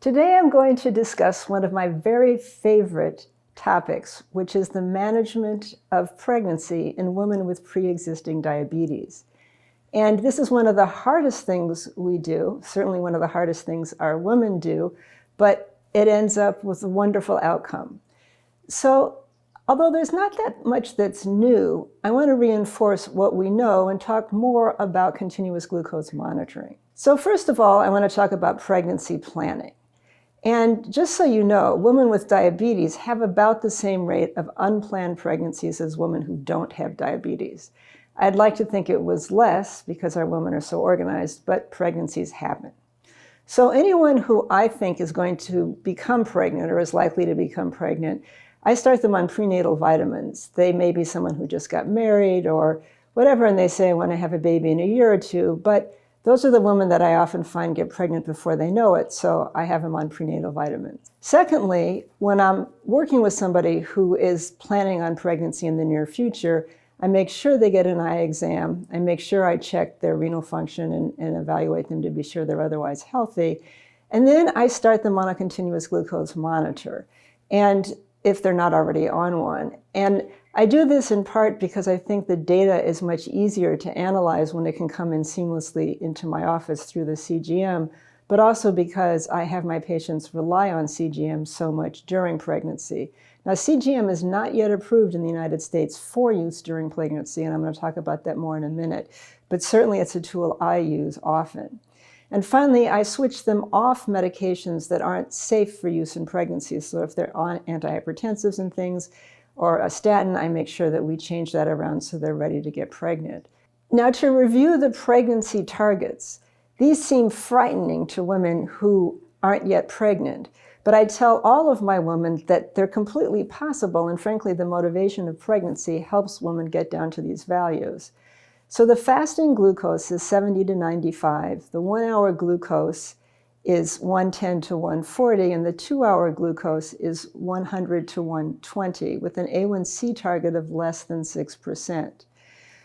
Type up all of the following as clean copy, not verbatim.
Today I'm going to discuss one of my very favorite topics, which is the management of pregnancy in women with pre-existing diabetes. And this is one of the hardest things we do, certainly one of the hardest things our women do, but it ends up with a wonderful outcome. So, although there's not that much that's new, I want to reinforce what we know and talk more about continuous glucose monitoring. So first of all, I want to talk about pregnancy planning. And just so you know, women with diabetes have about the same rate of unplanned pregnancies as women who don't have diabetes. I'd like to think it was less because our women are so organized, but pregnancies happen. So anyone who I think is going to become pregnant or is likely to become pregnant, I start them on prenatal vitamins. They may be someone who just got married or whatever, and they say, I want to have a baby in a year or two, but those are the women that I often find get pregnant before they know it, so I have them on prenatal vitamins. Secondly, when I'm working with somebody who is planning on pregnancy in the near future, I make sure they get an eye exam. I make sure I check their renal function and evaluate them to be sure they're otherwise healthy. And then I start them on a continuous glucose monitor, and if they're not already on one. And I do this in part because I think the data is much easier to analyze when it can come in seamlessly into my office through the CGM, but also because I have my patients rely on CGM so much during pregnancy. Now, CGM is not yet approved in the United States for use during pregnancy, and I'm going to talk about that more in a minute, but certainly it's a tool I use often. And finally, I switch them off medications that aren't safe for use in pregnancy. So if they're on antihypertensives and things, or a statin, I make sure that we change that around so they're ready to get pregnant. Now, to review the pregnancy targets, these seem frightening to women who aren't yet pregnant, but I tell all of my women that they're completely possible, and frankly, the motivation of pregnancy helps women get down to these values. So the fasting glucose is 70 to 95, the 1 hour glucose is 110 to 140, and the 2 hour glucose is 100 to 120, with an A1C target of less than 6%.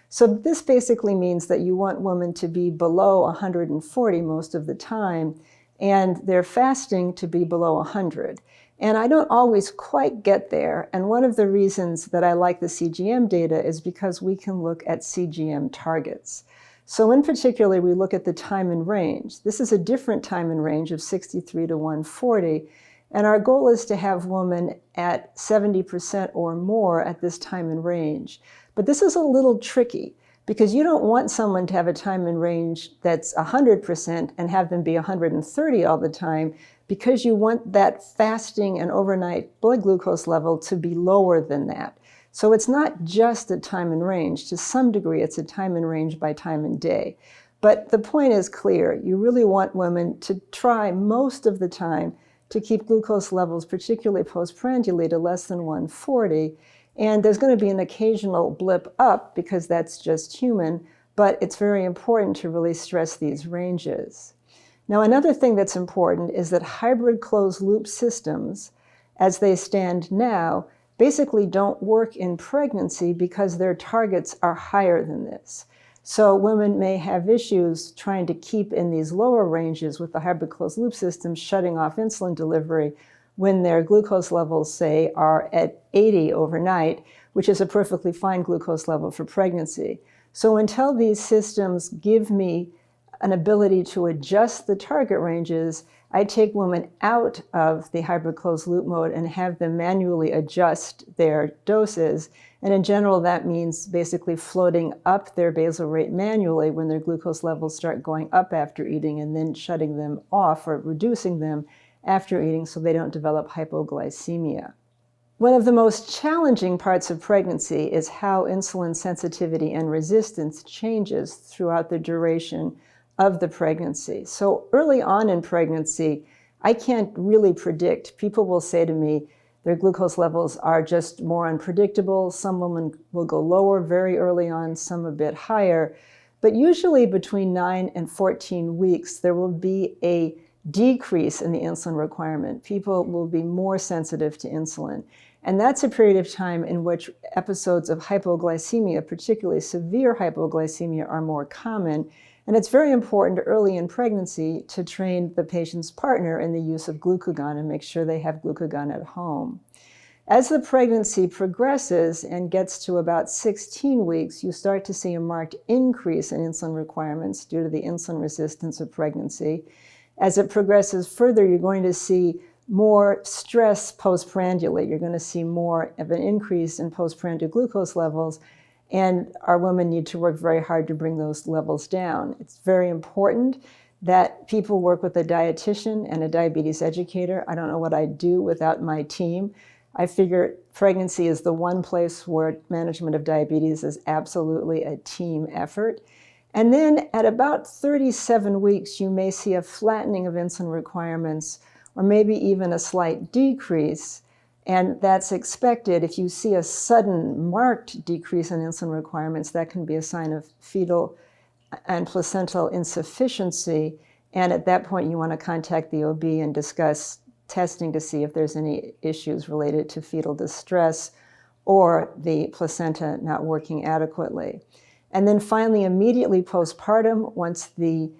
So this basically means that you want women to be below 140 most of the time, and their fasting to be below 100. And I don't always quite get there, and one of the reasons that I like the CGM data is because we can look at CGM targets. So in particular, we look at the time in range. This is a different time in range of 63 to 140, and our goal is to have women at 70% or more at this time in range. But this is a little tricky because you don't want someone to have a time in range that's 100% and have them be 130 all the time, because you want that fasting and overnight blood glucose level to be lower than that. So it's not just a time in range. To some degree, it's a time in range by time and day. But the point is clear. You really want women to try most of the time to keep glucose levels, particularly postprandially, to less than 140. And there's going to be an occasional blip up because that's just human, but it's very important to really stress these ranges. Now, another thing that's important is that hybrid closed-loop systems, as they stand now, basically don't work in pregnancy because their targets are higher than this. So women may have issues trying to keep in these lower ranges with the hybrid closed-loop system shutting off insulin delivery when their glucose levels, say, are at 80 overnight, which is a perfectly fine glucose level for pregnancy. So until these systems give me an ability to adjust the target ranges, I take women out of the hybrid closed loop mode and have them manually adjust their doses. And in general, that means basically floating up their basal rate manually when their glucose levels start going up after eating, and then shutting them off or reducing them after eating so they don't develop hypoglycemia. One of the most challenging parts of pregnancy is how insulin sensitivity and resistance changes throughout the duration of the pregnancy. So early on in pregnancy, I can't really predict. People will say to me, their glucose levels are just more unpredictable. Some women will go lower very early on, some a bit higher. But usually between 9 and 14 weeks, there will be a decrease in the insulin requirement. People will be more sensitive to insulin. And that's a period of time in which episodes of hypoglycemia, particularly severe hypoglycemia, are more common. And it's very important early in pregnancy to train the patient's partner in the use of glucagon and make sure they have glucagon at home. As the pregnancy progresses and gets to about 16 weeks, you start to see a marked increase in insulin requirements due to the insulin resistance of pregnancy. As it progresses further, you're going to see more stress postprandially. You're going to see more of an increase in postprandial glucose levels, and our women need to work very hard to bring those levels down. It's very important that people work with a dietitian and a diabetes educator. I don't know what I'd do without my team. I figure pregnancy is the one place where management of diabetes is absolutely a team effort. And then at about 37 weeks, you may see a flattening of insulin requirements or maybe even a slight decrease. And that's expected. If you see a sudden marked decrease in insulin requirements, that can be a sign of fetal and placental insufficiency. And at that point, you want to contact the OB and discuss testing to see if there's any issues related to fetal distress or the placenta not working adequately. And then finally, immediately postpartum, once the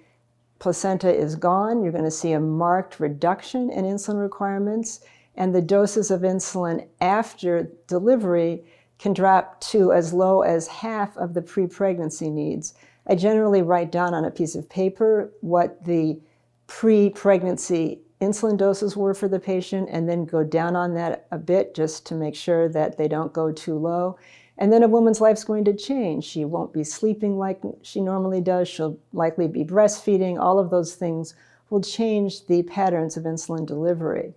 placenta is gone, you're going to see a marked reduction in insulin requirements, and the doses of insulin after delivery can drop to as low as half of the pre-pregnancy needs. I generally write down on a piece of paper what the pre-pregnancy insulin doses were for the patient and then go down on that a bit just to make sure that they don't go too low. And then a woman's life's going to change. She won't be sleeping like she normally does. She'll likely be breastfeeding. All of those things will change the patterns of insulin delivery.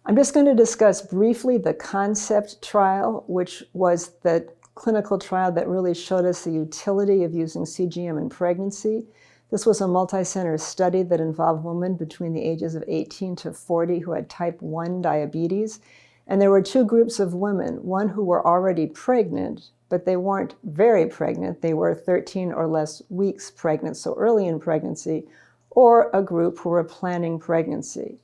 I'm just going to discuss briefly the CONCEPT trial, which was the clinical trial that really showed us the utility of using CGM in pregnancy. This was a multi-center study that involved women between the ages of 18 to 40 who had type 1 diabetes. And there were two groups of women, one who were already pregnant, but they weren't very pregnant. They were 13 or less weeks pregnant, so early in pregnancy, or a group who were planning pregnancy.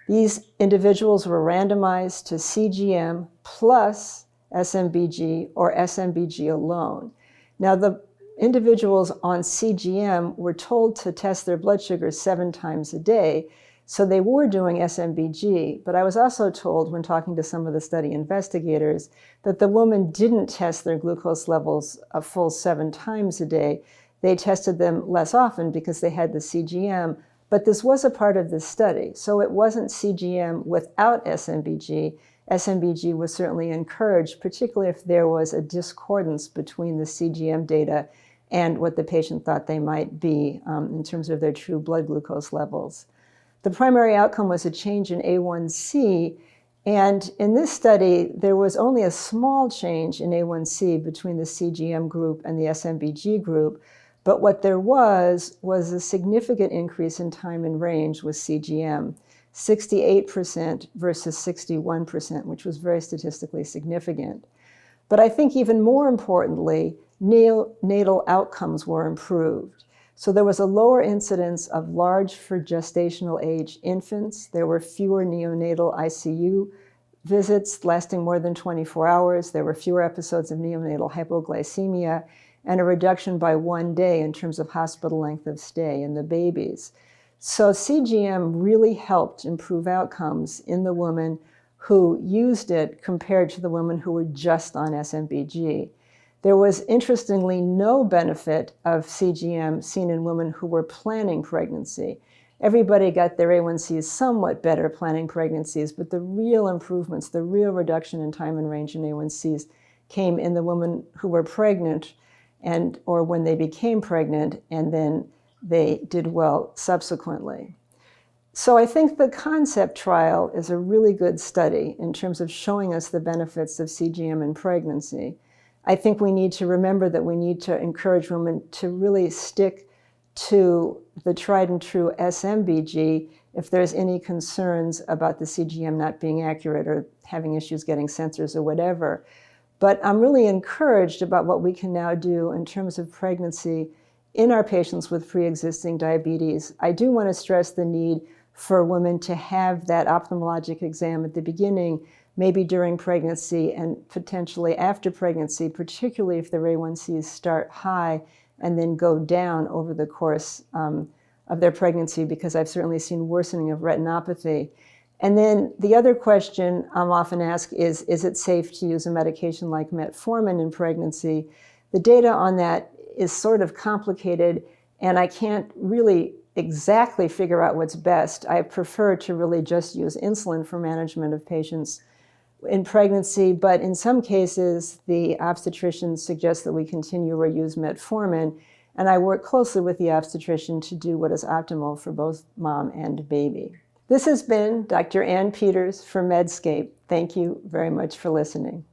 These individuals were randomized to CGM plus SMBG or SMBG alone. Now, the individuals on CGM were told to test their blood sugar 7 times a day, so they were doing SMBG, but I was also told when talking to some of the study investigators that the women didn't test their glucose levels a full 7 times a day. They tested them less often because they had the CGM, but this was a part of this study. So it wasn't CGM without SMBG. SMBG was certainly encouraged, particularly if there was a discordance between the CGM data and what the patient thought they might be in terms of their true blood glucose levels. The primary outcome was a change in A1C, and in this study, there was only a small change in A1C between the CGM group and the SMBG group, but what there was a significant increase in time in range with CGM, 68% versus 61%, which was very statistically significant. But I think even more importantly, neonatal outcomes were improved. So there was a lower incidence of large for gestational age infants. There were fewer neonatal ICU visits lasting more than 24 hours. There were fewer episodes of neonatal hypoglycemia and a reduction by 1 day in terms of hospital length of stay in the babies. So CGM really helped improve outcomes in the women who used it compared to the women who were just on SMBG. There was, interestingly, no benefit of CGM seen in women who were planning pregnancy. Everybody got their A1Cs somewhat better planning pregnancies, but the real improvements, the real reduction in time and range in A1Cs came in the women who were pregnant or when they became pregnant, and then they did well subsequently. So I think the CONCEPT trial is a really good study in terms of showing us the benefits of CGM in pregnancy. I think we need to remember that we need to encourage women to really stick to the tried and true SMBG if there's any concerns about the CGM not being accurate or having issues getting sensors or whatever. But I'm really encouraged about what we can now do in terms of pregnancy in our patients with pre-existing diabetes. I do want to stress the need for women to have that ophthalmologic exam at the beginning, maybe during pregnancy and potentially after pregnancy, particularly if their A1Cs start high and then go down over the course of their pregnancy, because I've certainly seen worsening of retinopathy. And then the other question I'm often asked is it safe to use a medication like metformin in pregnancy? The data on that is sort of complicated, and I can't really exactly figure out what's best. I prefer to really just use insulin for management of patients in pregnancy, but in some cases, the obstetrician suggests that we continue or use metformin, and I work closely with the obstetrician to do what is optimal for both mom and baby. This has been Dr. Ann Peters for Medscape. Thank you very much for listening.